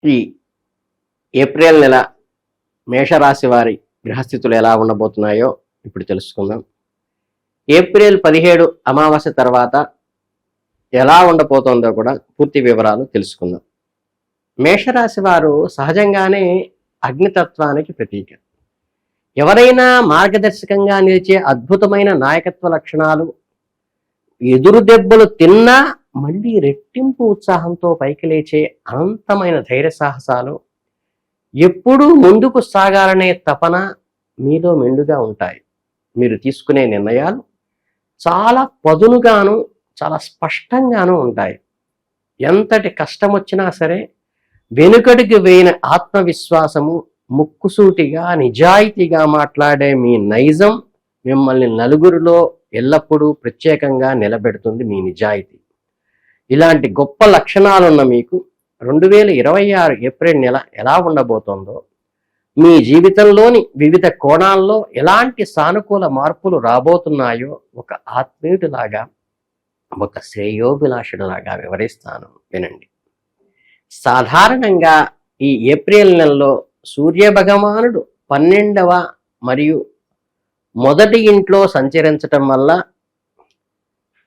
ఈ ఏప్రిల్ నెల మేషరాశి వారి గ్రహస్థితులు ఎలా ఉండబోతున్నాయో ఇప్పుడు తెలుసుకుందాం. ఏప్రిల్ 17 అమావాస్య తర్వాత ఎలా ఉండబోతోందో కూడా పూర్తి వివరాలు తెలుసుకుందాం. మేషరాశి వారు సహజంగానే అగ్నితత్వానికి ప్రతీక. ఎవరైనా మార్గదర్శకంగా నిలిచే అద్భుతమైన నాయకత్వ లక్షణాలు, ఎదురు దెబ్బలు తిన్నా మళ్ళీ రెట్టింపు ఉత్సాహంతో పైకి లేచే అనంతమైన ధైర్య సాహసాలు, ఎప్పుడూ ముందుకు సాగాలనే తపన మీలో మెండుగా ఉంటాయి. మీరు తీసుకునే నిర్ణయాలు చాలా పదునుగాను చాలా స్పష్టంగాను ఉంటాయి. ఎంతటి కష్టం వచ్చినా సరే వెనుకడికి వేయని ఆత్మవిశ్వాసము, ముక్కుసూటిగా నిజాయితీగా మాట్లాడే మీ నైజం మిమ్మల్ని నలుగురిలో ఎల్లప్పుడూ ప్రత్యేకంగా నిలబెడుతుంది. మీ నిజాయితీ. ఇలాంటి గొప్ప లక్షణాలున్న మీకు 2026 ఏప్రిల్ నెల ఎలా ఉండబోతోందో, మీ జీవితంలోని వివిధ కోణాల్లో ఎలాంటి సానుకూల మార్పులు రాబోతున్నాయో ఒక ఆత్మీయుడిలాగా, ఒక శ్రేయోభిలాషుడిలాగా వివరిస్తాను, వినండి. సాధారణంగా ఈ ఏప్రిల్ నెలలో సూర్య భగవానుడు 12వ మరియు మొదటి ఇంట్లో సంచరించటం వల్ల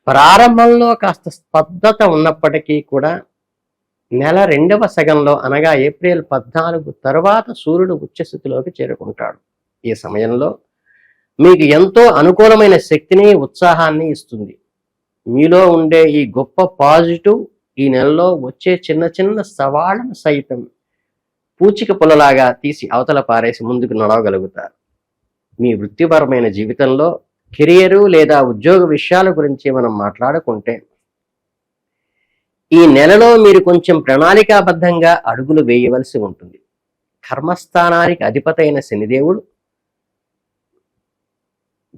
ప్రారంభంలో కాస్త స్తబ్దత ఉన్నప్పటికీ కూడా నెల 2వ సగంలో అనగా ఏప్రిల్ 14 తర్వాత సూర్యుడు ఉచ్చస్థితిలోకి చేరుకుంటాడు. ఈ సమయంలో మీకు ఎంతో అనుకూలమైన శక్తిని, ఉత్సాహాన్ని ఇస్తుంది. మీలో ఉండే ఈ గొప్ప పాజిటివ్ ఈ నెలలో వచ్చే చిన్న చిన్న సవాళ్ళను సైతం పూచిక పుల్లలాగా తీసి అవతల పారేసి ముందుకు నడవగలుగుతారు. మీ వృత్తిపరమైన జీవితంలో కెరియరు లేదా ఉద్యోగ విషయాల గురించి మనం మాట్లాడుకుంటే, ఈ నెలలో మీరు కొంచెం ప్రణాళికాబద్ధంగా అడుగులు వేయవలసి ఉంటుంది. కర్మస్థానానికి అధిపతైన శనిదేవుడు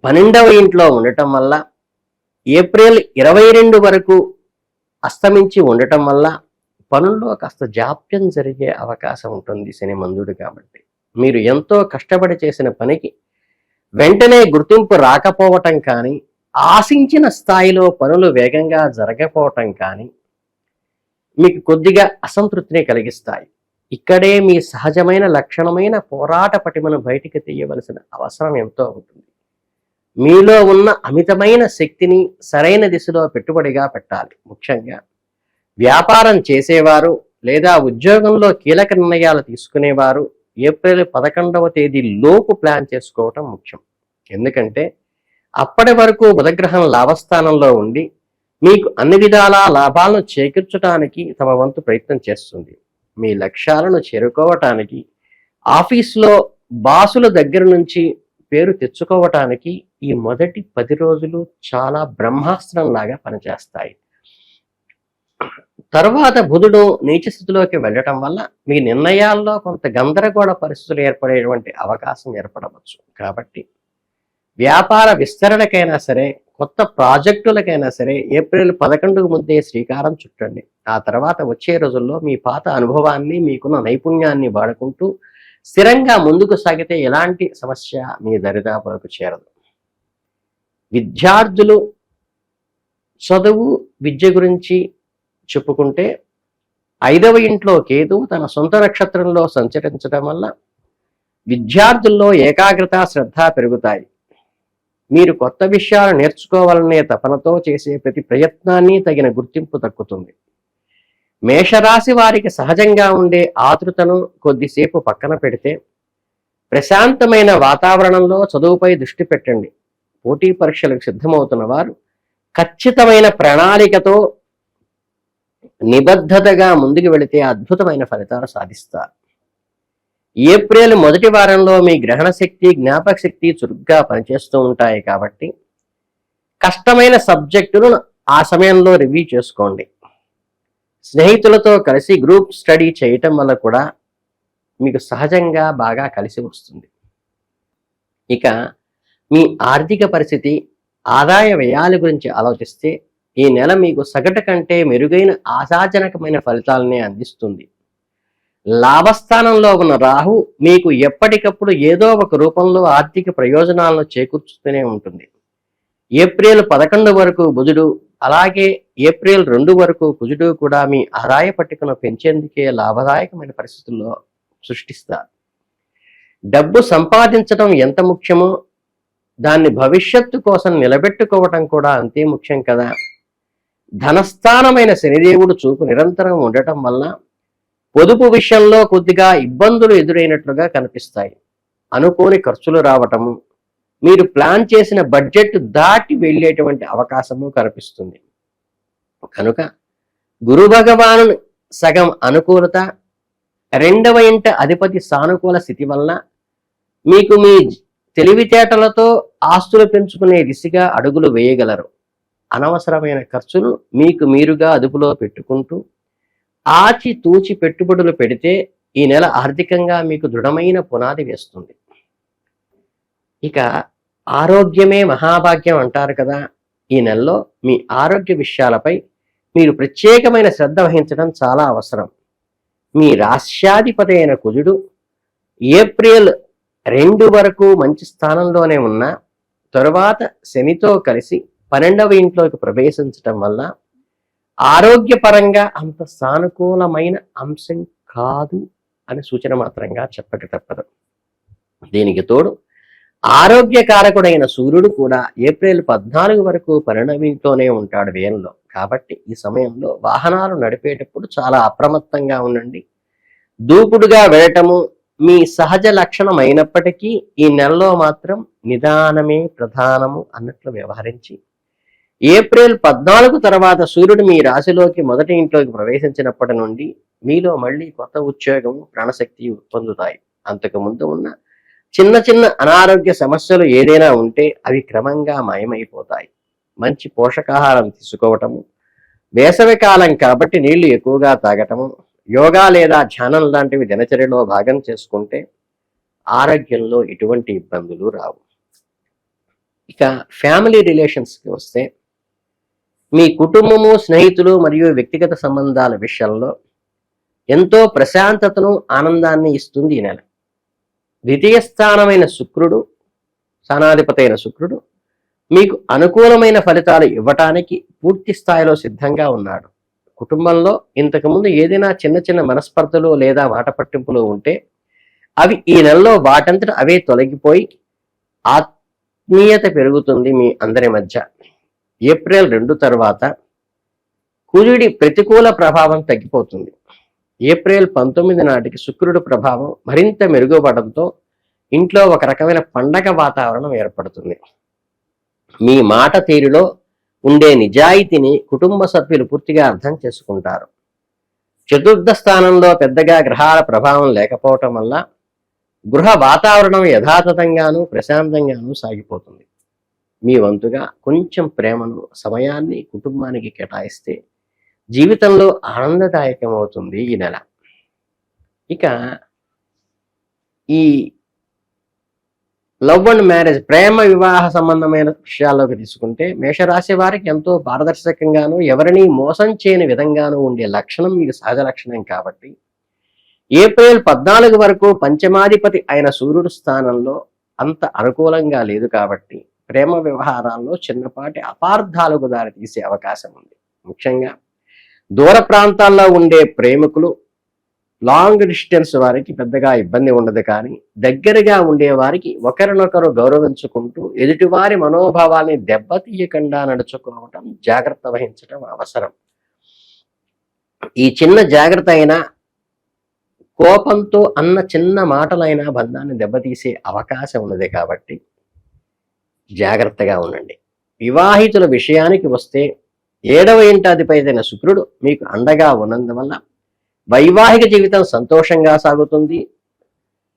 12వ ఇంట్లో ఉండటం వల్ల, ఏప్రిల్ 22 వరకు అస్తమించి ఉండటం వల్ల పనుల్లో కాస్త జాప్యం జరిగే అవకాశం ఉంటుంది. శని మందుడు కాబట్టి మీరు ఎంతో కష్టపడి చేసిన పనికి వెంటనే గుర్తింపు రాకపోవటం కానీ, ఆశించిన స్థాయిలో పనులు వేగంగా జరగకపోవటం కానీ మీకు కొద్దిగా అసంతృప్తిని కలిగిస్తాయి. ఇక్కడే మీ సహజమైన లక్షణమైన పోరాట పటిమను బయటికి తీయవలసిన అవసరం ఎంతో ఉంటుంది. మీలో ఉన్న అమితమైన శక్తిని సరైన దిశలో పెట్టుబడిగా పెట్టాలి. ముఖ్యంగా వ్యాపారం చేసేవారు లేదా ఉద్యోగంలో కీలక నిర్ణయాలు తీసుకునేవారు ఏప్రిల్ 11వ తేదీ లోపు ప్లాన్ చేసుకోవటం ముఖ్యం. ఎందుకంటే అప్పటి వరకు బుధగ్రహం లాభస్థానంలో ఉండి మీకు అన్ని విధాలా లాభాలను చేకూర్చడానికి తమ వంతు ప్రయత్నం చేస్తుంది. మీ లక్ష్యాలను చేరుకోవటానికి, ఆఫీసులో బాసుల దగ్గర నుంచి పేరు తెచ్చుకోవటానికి ఈ మొదటి 10 రోజులు చాలా బ్రహ్మాస్త్రంలాగా పనిచేస్తాయి. తరువాత బుధుడు నీచ స్థితిలోకి వెళ్ళటం వల్ల మీ నిర్ణయాల్లో కొంత గందరగోళ పరిస్థితులు ఏర్పడేటువంటి అవకాశం ఏర్పడవచ్చు. కాబట్టి వ్యాపార విస్తరణకైనా సరే, కొత్త ప్రాజెక్టులకైనా సరే ఏప్రిల్ 11కు ముందే శ్రీకారం చుట్టండి. ఆ తర్వాత వచ్చే రోజుల్లో మీ పాత అనుభవాన్ని, మీకున్న నైపుణ్యాన్ని వాడుకుంటూ స్థిరంగా ముందుకు సాగితే ఎలాంటి సమస్య మీ దరిదాపులకు చేరదు. విద్యార్థులు చదువు, విద్య గురించి చెప్పుకుంటే 5వ ఇంట్లో కేతు తన సొంత నక్షత్రంలో సంచరించడం వల్ల విద్యార్థుల్లో ఏకాగ్రత, శ్రద్ధ పెరుగుతాయి. మీరు కొత్త విషయాలు నేర్చుకోవాలనే తపనతో చేసే ప్రతి ప్రయత్నాన్ని తగిన గుర్తింపు దక్కుతుంది. మేషరాశి వారికి సహజంగా ఉండే ఆతృతను కొద్దిసేపు పక్కన పెడితే ప్రశాంతమైన వాతావరణంలో చదువుపై దృష్టి పెట్టండి. పోటీ పరీక్షలకు సిద్ధమవుతున్న వారు ఖచ్చితమైన ప్రణాళికతో నిబద్ధతగా ముందుకు వెళితే అద్భుతమైన ఫలితాలు సాధిస్తారు. ఏప్రిల్ మొదటి వారంలో మీ గ్రహణ శక్తి, జ్ఞాపక శక్తి చురుగ్గా పనిచేస్తూ ఉంటాయి. కాబట్టి కష్టమైన సబ్జెక్టులను ఆ సమయంలో రివ్యూ చేసుకోండి. స్నేహితులతో కలిసి గ్రూప్ స్టడీ చేయటం వల్ల కూడా మీకు సహజంగా బాగా కలిసి వస్తుంది. ఇక మీ ఆర్థిక పరిస్థితి, ఆదాయ వ్యయాల గురించి ఆలోచిస్తే ఈ నెల మీకు సగటు కంటే మెరుగైన ఆశాజనకమైన ఫలితాలనే అందిస్తుంది. లాభస్థానంలో ఉన్న రాహు మీకు ఎప్పటికప్పుడు ఏదో ఒక రూపంలో ఆర్థిక ప్రయోజనాలను చేకూర్చుతూనే ఉంటుంది. ఏప్రిల్ 11 వరకు బుధుడు, అలాగే ఏప్రిల్ 2 వరకు కుజుడు కూడా మీ ఆదాయ పట్టికను పెంచేందుకే లాభదాయకమైన పరిస్థితుల్లో సృష్టిస్తారు. డబ్బు సంపాదించడం ఎంత ముఖ్యమో దాన్ని భవిష్యత్తు కోసం నిలబెట్టుకోవటం కూడా అంతే ముఖ్యం కదా. ధనస్థానమైన శనిదేవుడు చూపు నిరంతరం ఉండటం వల్ల పొదుపు విషయంలో కొద్దిగా ఇబ్బందులు ఎదురైనట్లుగా కనిపిస్తాయి. అనుకోని ఖర్చులు రావటము, మీరు ప్లాన్ చేసిన బడ్జెట్ దాటి వెళ్ళేటువంటి అవకాశము కనిపిస్తుంది. కనుక గురు భగవాను సగం అనుకూలత, 2వ ఇంట అధిపతి సానుకూల స్థితి వలన మీకు మీ తెలివితేటలతో ఆస్తులు పెంచుకునే దిశగా అడుగులు వేయగలరు. అనవసరమైన ఖర్చులు మీకు మీరుగా అదుపులో పెట్టుకుంటూ ఆచి తూచి పెట్టుబడులు పెడితే ఈ నెల ఆర్థికంగా మీకు దృఢమైన పునాది వేస్తుంది. ఇక ఆరోగ్యమే మహాభాగ్యం అంటారు కదా. ఈ నెలలో మీ ఆరోగ్య విషయాలపై మీరు ప్రత్యేకమైన శ్రద్ధ వహించడం చాలా అవసరం. మీ రాశ్యాధిపతి అయిన కుజుడు ఏప్రిల్ 2 వరకు మంచి స్థానంలోనే ఉన్న తరువాత శనితో కలిసి 12వ ఇంట్లోకి ప్రవేశించటం వల్ల ఆరోగ్యపరంగా అంత సానుకూలమైన అంశం కాదు అని సూచన మాత్రంగా చెప్పక తప్పదు. దీనికి తోడు ఆరోగ్యకారకుడైన సూర్యుడు కూడా ఏప్రిల్ 14 వరకు 12వ ఇంట్లోనే ఉంటాడు వ్యయంలో. కాబట్టి ఈ సమయంలో వాహనాలు నడిపేటప్పుడు చాలా అప్రమత్తంగా ఉండండి. దూకుడుగా వెళ్ళటము మీ సహజ లక్షణం అయినప్పటికీ ఈ నెలలో మాత్రం నిదానమే ప్రధానము అన్నట్లు వ్యవహరించి ఏప్రిల్ 14 తర్వాత సూర్యుడు మీ రాశిలోకి మొదటి ఇంట్లోకి ప్రవేశించినప్పటి నుండి మీలో మళ్ళీ కొత్త ఉద్యోగము, ప్రాణశక్తి పొందుతాయి. అంతకు ముందు ఉన్న చిన్న చిన్న అనారోగ్య సమస్యలు ఏదైనా ఉంటే అవి క్రమంగా మాయమైపోతాయి. మంచి పోషకాహారం తీసుకోవటము, వేసవి కాలం కాబట్టి నీళ్లు ఎక్కువగా తాగటము, యోగా లేదా ధ్యానం లాంటివి దినచర్యలో భాగం చేసుకుంటే ఆరోగ్యంలో ఎటువంటి ఇబ్బందులు రావు. ఇక ఫ్యామిలీ రిలేషన్స్కి వస్తే మీ కుటుంబము, స్నేహితులు మరియు వ్యక్తిగత సంబంధాల విషయంలో ఎంతో ప్రశాంతతను, ఆనందాన్ని ఇస్తుంది ఈ నెల. ద్వితీయ స్థానమైన శుక్రుడు, స్థానాధిపతి అయిన శుక్రుడు మీకు అనుకూలమైన ఫలితాలు ఇవ్వటానికి పూర్తి స్థాయిలో సిద్ధంగా ఉన్నాడు. కుటుంబంలో ఇంతకుముందు ఏదైనా చిన్న చిన్న మనస్పర్ధలు లేదా మాట పట్టింపులు ఉంటే అవి ఈ నెలలో వాటంతట అవే తొలగిపోయి ఆత్మీయత పెరుగుతుంది మీ అందరి మధ్య. ఏప్రిల్ 2 తర్వాత కుజుడి ప్రతికూల ప్రభావం తగ్గిపోతుంది. ఏప్రిల్ 19 నాటికి శుక్రుడి ప్రభావం మరింత మెరుగుపడంతో ఇంట్లో ఒక రకమైన పండగ వాతావరణం ఏర్పడుతుంది. మీ మాట తీరులో ఉండే నిజాయితీని కుటుంబ సభ్యులు పూర్తిగా అర్థం చేసుకుంటారు. చతుర్థ స్థానంలో పెద్దగా గ్రహాల ప్రభావం లేకపోవటం వల్ల గృహ వాతావరణం యథాతథంగాను ప్రశాంతంగాను సాగిపోతుంది. మీ వంతుగా కొంచెం ప్రేమను, సమయాన్ని కుటుంబానికి కేటాయిస్తే జీవితంలో ఆనందదాయకమవుతుంది ఈ నెల. ఇక ఈ లవ్ అండ్ మ్యారేజ్, ప్రేమ వివాహ సంబంధమైన విషయాల్లోకి తీసుకుంటే మేషరాశి వారికి ఎంతో పారదర్శకంగాను ఎవరిని మోసం చేయని విధంగానూ ఉండే లక్షణం మీకు సహజ లక్షణం కాబట్టి ఏప్రిల్ 14 వరకు పంచమాధిపతి అయిన సూర్యుడు స్థానంలో అంత అనుకూలంగా లేదు కాబట్టి ప్రేమ వ్యవహారాల్లో చిన్నపాటి అపార్థాలకు దారితీసే అవకాశం ఉంది. ముఖ్యంగా దూర ప్రాంతాల్లో ఉండే ప్రేమికులు, లాంగ్ డిస్టెన్స్ వారికి పెద్దగా ఇబ్బంది ఉండదు. కానీ దగ్గరగా ఉండే వారికి ఒకరినొకరు గౌరవించుకుంటూ ఎదుటివారి మనోభావాల్ని దెబ్బతీయకుండా నడుచుకోవటం, జాగ్రత్త వహించడం అవసరం. ఈ చిన్న జాగ్రత్త అయినా, కోపంతో అన్న చిన్న మాటలైనా బంధాన్ని దెబ్బతీసే అవకాశం ఉన్నది కాబట్టి జాగ్రత్తగా ఉండండి. వివాహితుల విషయానికి వస్తే 7వ ఇంట అధిపతి శుక్రుడు మీకు అండగా ఉన్నందువల్ల వైవాహిక జీవితం సంతోషంగా సాగుతుంది.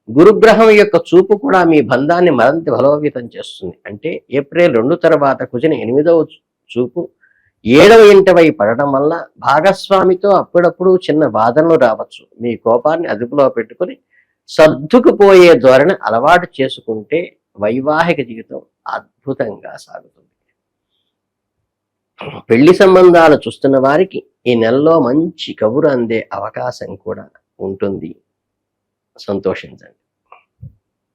గురుగ్రహం యొక్క చూపు కూడా మీ బంధాన్ని మరింత బలోపేతం చేస్తుంది. అంటే ఏప్రిల్ 2 తర్వాత కుజుని 8వ చూపు 7వ ఇంట వైపు పడటం వల్ల భాగస్వామితో అప్పుడప్పుడు చిన్న వాదనలు రావచ్చు. మీ కోపాన్ని అదుపులో పెట్టుకుని సర్దుకుపోయే ధోరణి అలవాటు చేసుకుంటే వైవాహిక జీవితం అద్భుతంగా సాగుతుంది. పెళ్లి సంబంధాలు చూస్తున్న వారికి ఈ నెలలో మంచి కబురు అందే అవకాశం కూడా ఉంటుంది. సంతోషించండి.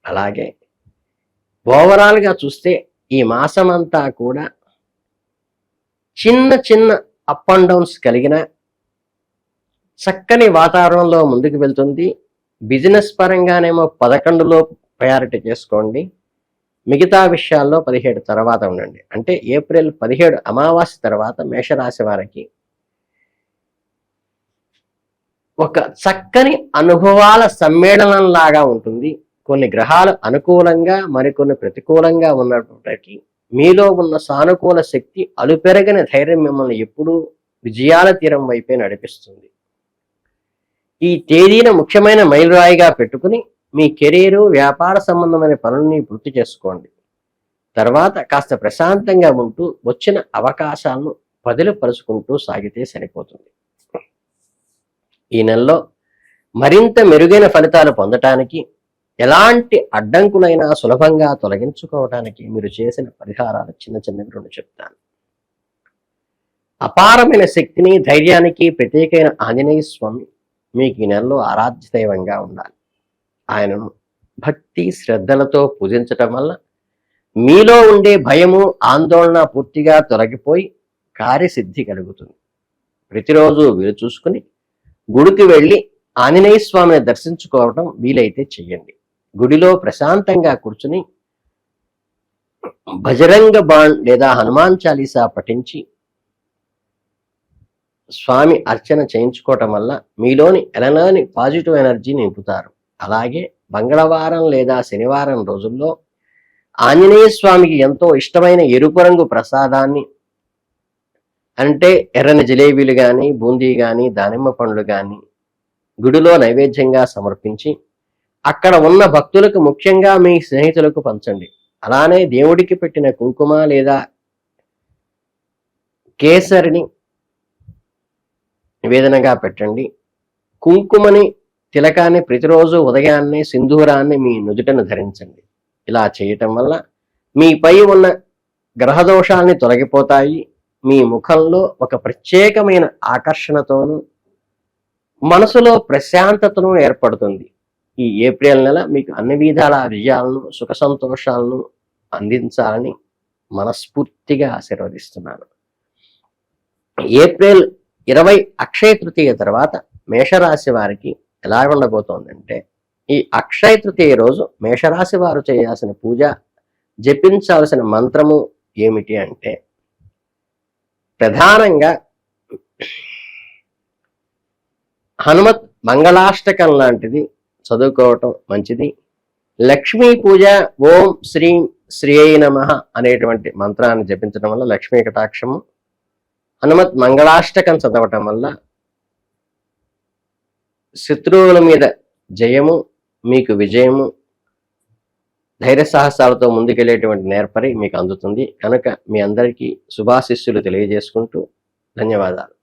అలాగే ఓవరాల్గా చూస్తే ఈ మాసమంతా కూడా చిన్న చిన్న అప్ అండ్ డౌన్స్ కలిగిన చక్కని వాతావరణంలో ముందుకు వెళ్తుంది. బిజినెస్ పరంగానేమో 11లో ప్రయారిటీ చేసుకోండి, మిగతా విషయాల్లో 17 తర్వాత ఉండండి. అంటే ఏప్రిల్ 17 అమావాస్య తర్వాత మేషరాశి వారికి ఒక చక్కని అనుభవాల సమ్మేళనం లాగా ఉంటుంది. కొన్ని గ్రహాలు అనుకూలంగా మరికొన్ని ప్రతికూలంగా ఉన్నప్పటికీ మీలో ఉన్న సానుకూల శక్తి, అలుపెరగని ధైర్యం మిమ్మల్ని ఎప్పుడూ విజయాల తీరం వైపే నడిపిస్తుంది. ఈ తేదీన ముఖ్యమైన మైలురాయిగా పెట్టుకుని మీ కెరీరు, వ్యాపార సంబంధమైన పనుల్ని పూర్తి చేసుకోండి. తర్వాత కాస్త ప్రశాంతంగా ఉంటూ వచ్చిన అవకాశాలను పరుచుకుంటూ సాగితే సరిపోతుంది. ఈ నెలలో మరింత మెరుగైన ఫలితాలు పొందటానికి, ఎలాంటి అడ్డంకులైనా సులభంగా తొలగించుకోవడానికి మీరు చేసిన పరిహారాలు చిన్నవి 2 చెప్తాను. అపారమైన శక్తిని, ధైర్యానికి ప్రత్యేకమైన ఆంజనేయ స్వామి మీకు ఈ నెలలో ఆరాధ్య దైవంగా ఉండాలి. ఆయనను భక్తి శ్రద్ధలతో పూజించటం వల్ల మీలో ఉండే భయము, ఆందోళన పూర్తిగా తొలగిపోయి కార్యసిద్ధి కలుగుతుంది. ప్రతిరోజు వీలు చూసుకుని గుడికి వెళ్ళి ఆంజనేయ స్వామిని దర్శించుకోవడం వీలైతే చెయ్యండి. గుడిలో ప్రశాంతంగా కూర్చుని బజరంగ బాణ్ లేదా హనుమాన్ చాలీసా పఠించి స్వామి అర్చన చేయించుకోవటం వల్ల మీలోని ఎనలేని పాజిటివ్ ఎనర్జీ నింపుతారు. అలాగే మంగళవారం లేదా శనివారం రోజుల్లో ఆంజనేయ స్వామికి ఎంతో ఇష్టమైన ఎరుపు రంగు ప్రసాదాన్ని, అంటే ఎర్రని జిలేబీలు కానీ, బూందీ కానీ, దానిమ్మ పండ్లు కానీ గుడిలో నైవేద్యంగా సమర్పించి అక్కడ ఉన్న భక్తులకు, ముఖ్యంగా మీ స్నేహితులకు పంచండి. అలానే దేవుడికి పెట్టిన కుంకుమ లేదా కేసరిని నివేదనగా పెట్టండి. కుంకుమని, తిలకాన్ని ప్రతిరోజు ఉదయాన్నే సింధూరాన్ని మీ నుదుటను ధరించండి. ఇలా చేయటం వల్ల మీపై ఉన్న గ్రహదోషాల్ని తొలగిపోతాయి. మీ ముఖంలో ఒక ప్రత్యేకమైన ఆకర్షణతోనూ మనసులో ప్రశాంతతను ఏర్పడుతుంది. ఈ ఏప్రిల్ నెల మీకు అన్ని విధాల విజయాలను, సుఖ సంతోషాలను అందించాలని మనస్ఫూర్తిగా ఆశీర్వదిస్తున్నాను. ఏప్రిల్ 20 అక్షయ తృతీయ తర్వాత మేషరాశి వారికి ఎలా ఉండబోతోందంటే, ఈ అక్షయ తృతీయ రోజు మేషరాశి వారు చేయాల్సిన పూజ, జపించాల్సిన మంత్రము ఏమిటి అంటే, ప్రధానంగా హనుమత్ మంగళాష్టకం లాంటిది చదువుకోవటం మంచిది. లక్ష్మీ పూజ, ఓం శ్రీం శ్రీయై నమః అనేటువంటి మంత్రాన్ని జపించడం వల్ల లక్ష్మీ కటాక్షము, హనుమత్ మంగళాష్టకం చదవటం వల్ల శత్రువుల మీద జయము, మీకు విజయము, ధైర్య సాహసాలతో ముందుకెళ్లేటువంటి నేర్పరి మీకు అందుతుంది. కనుక మీ అందరికీ శుభాశిస్సులు తెలియజేసుకుంటూ ధన్యవాదాలు.